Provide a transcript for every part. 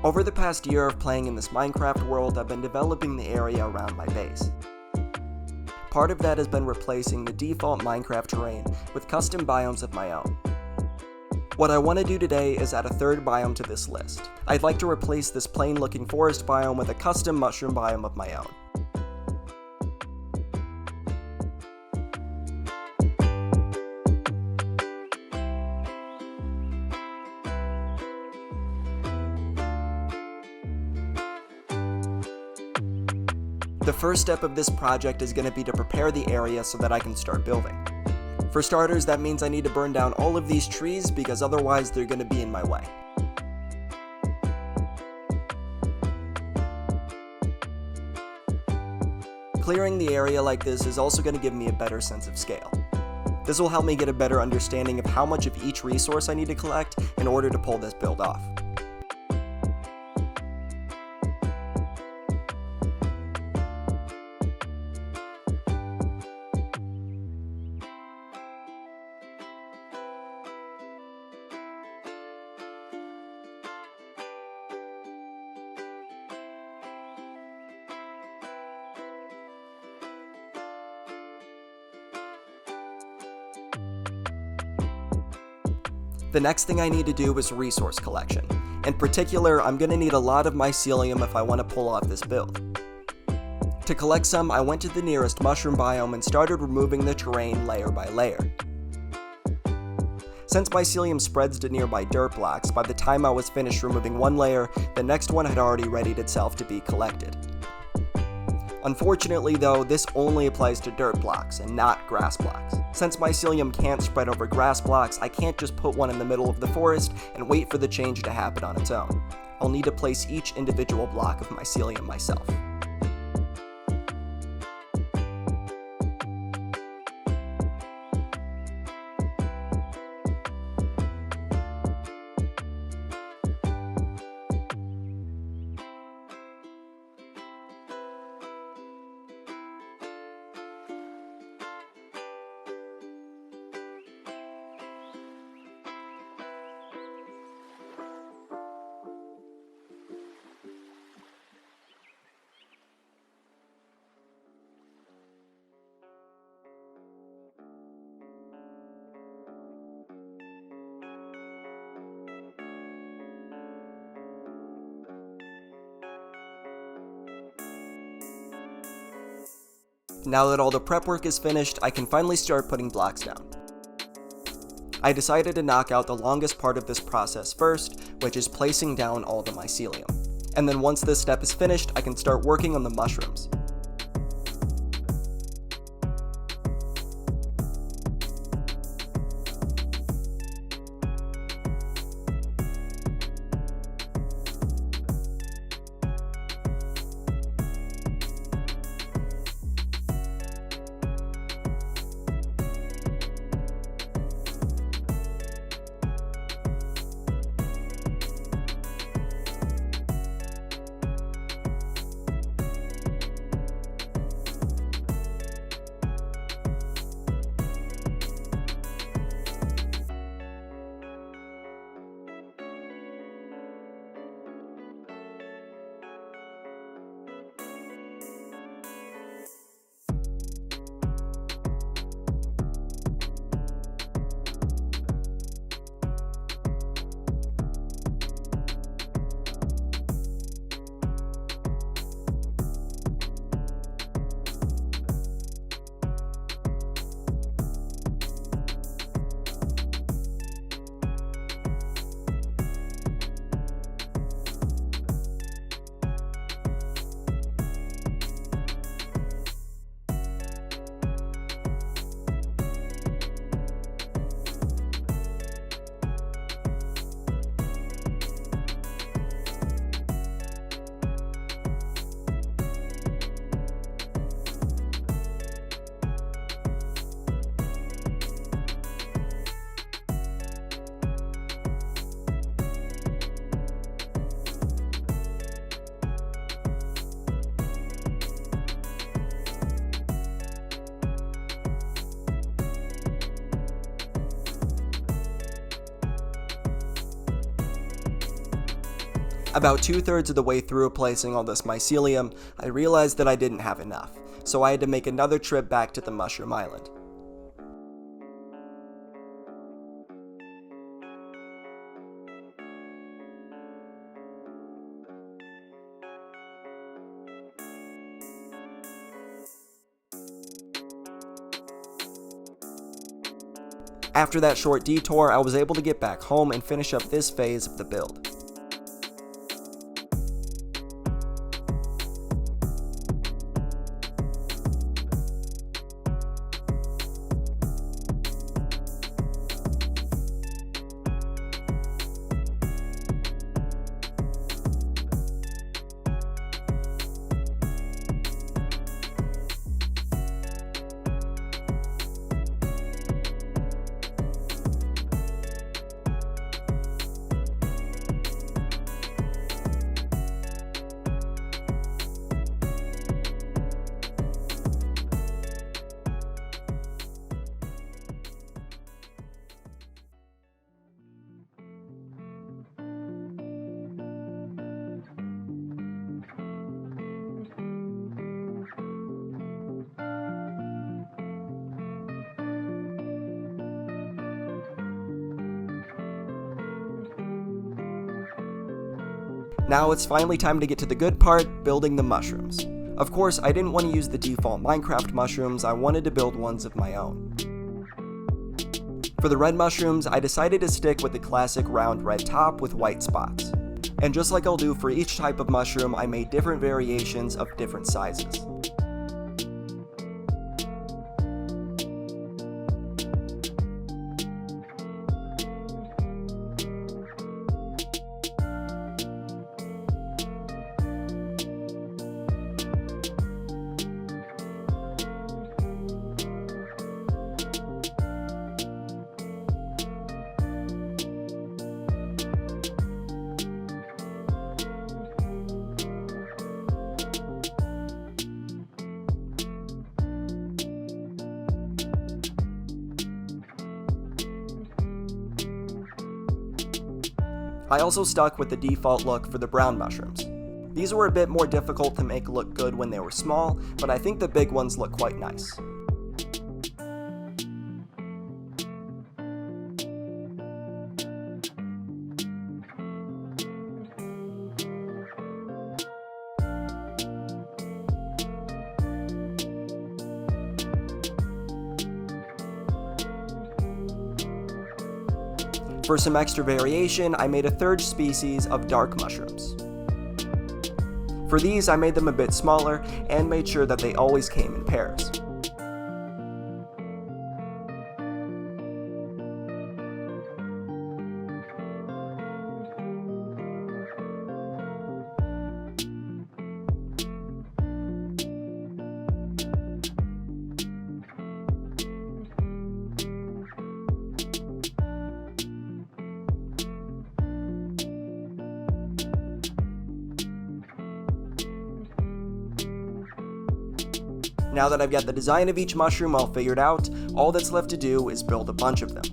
Over the past year of playing in this Minecraft world, I've been developing the area around my base. Part of that has been replacing the default Minecraft terrain with custom biomes of my own. What I want to do today is add a third biome to this list. I'd like to replace this plain looking forest biome with a custom mushroom biome of my own. The first step of this project is going to be to prepare the area so that I can start building. For starters, that means I need to burn down all of these trees because otherwise they're going to be in my way. Clearing the area like this is also going to give me a better sense of scale. This will help me get a better understanding of how much of each resource I need to collect in order to pull this build off. The next thing I need to do is resource collection. In particular, I'm going to need a lot of mycelium if I want to pull off this build. To collect some, I went to the nearest mushroom biome and started removing the terrain layer by layer. Since mycelium spreads to nearby dirt blocks, by the time I was finished removing one layer, the next one had already readied itself to be collected. Unfortunately though, this only applies to dirt blocks and not grass blocks. Since mycelium can't spread over grass blocks, I can't just put one in the middle of the forest and wait for the change to happen on its own. I'll need to place each individual block of mycelium myself. Now that all the prep work is finished, I can finally start putting blocks down. I decided to knock out the longest part of this process first, which is placing down all the mycelium. And then once this step is finished, I can start working on the mushrooms. About 2/3 of the way through placing all this mycelium, I realized that I didn't have enough, so I had to make another trip back to the mushroom island. After that short detour, I was able to get back home and finish up this phase of the build. Now it's finally time to get to the good part, building the mushrooms. Of course, I didn't want to use the default Minecraft mushrooms, I wanted to build ones of my own. For the red mushrooms, I decided to stick with the classic round red top with white spots. And just like I'll do for each type of mushroom, I made different variations of different sizes. I also stuck with the default look for the brown mushrooms. These were a bit more difficult to make look good when they were small, but I think the big ones look quite nice. For some extra variation, I made a third species of dark mushrooms. For these, I made them a bit smaller and made sure that they always came in pairs. Now that I've got the design of each mushroom all figured out, all that's left to do is build a bunch of them.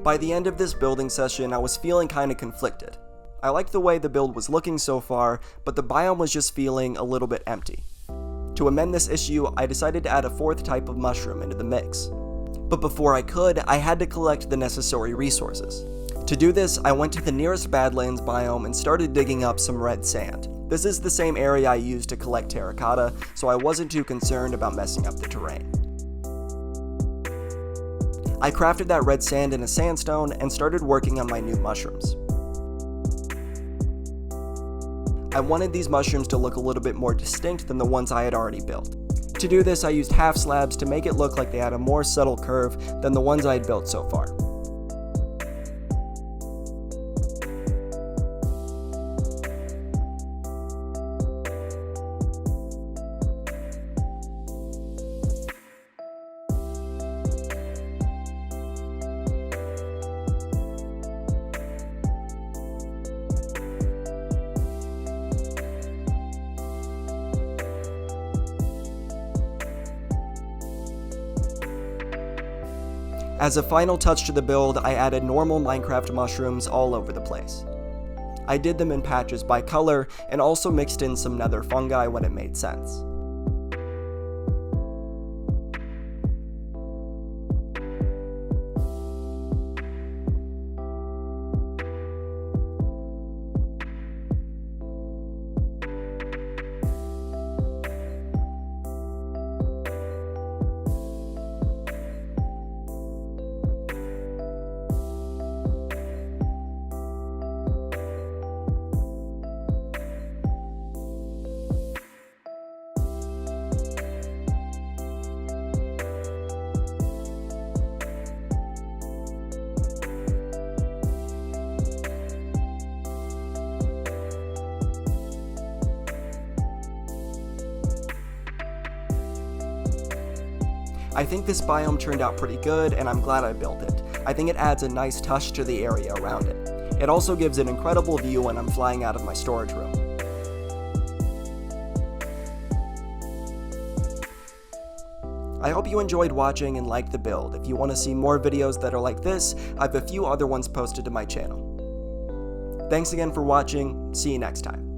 By the end of this building session, I was feeling kinda conflicted. I liked the way the build was looking so far, but the biome was just feeling a little bit empty. To amend this issue, I decided to add a fourth type of mushroom into the mix. But before I could, I had to collect the necessary resources. To do this, I went to the nearest Badlands biome and started digging up some red sand. This is the same area I used to collect terracotta, so I wasn't too concerned about messing up the terrain. I crafted that red sand in a sandstone and started working on my new mushrooms. I wanted these mushrooms to look a little bit more distinct than the ones I had already built. To do this, I used half slabs to make it look like they had a more subtle curve than the ones I had built so far. As a final touch to the build, I added normal Minecraft mushrooms all over the place. I did them in patches by color and also mixed in some nether fungi when it made sense. I think this biome turned out pretty good, and I'm glad I built it. I think it adds a nice touch to the area around it. It also gives an incredible view when I'm flying out of my storage room. I hope you enjoyed watching and liked the build. If you want to see more videos that are like this, I have a few other ones posted to my channel. Thanks again for watching. See you next time.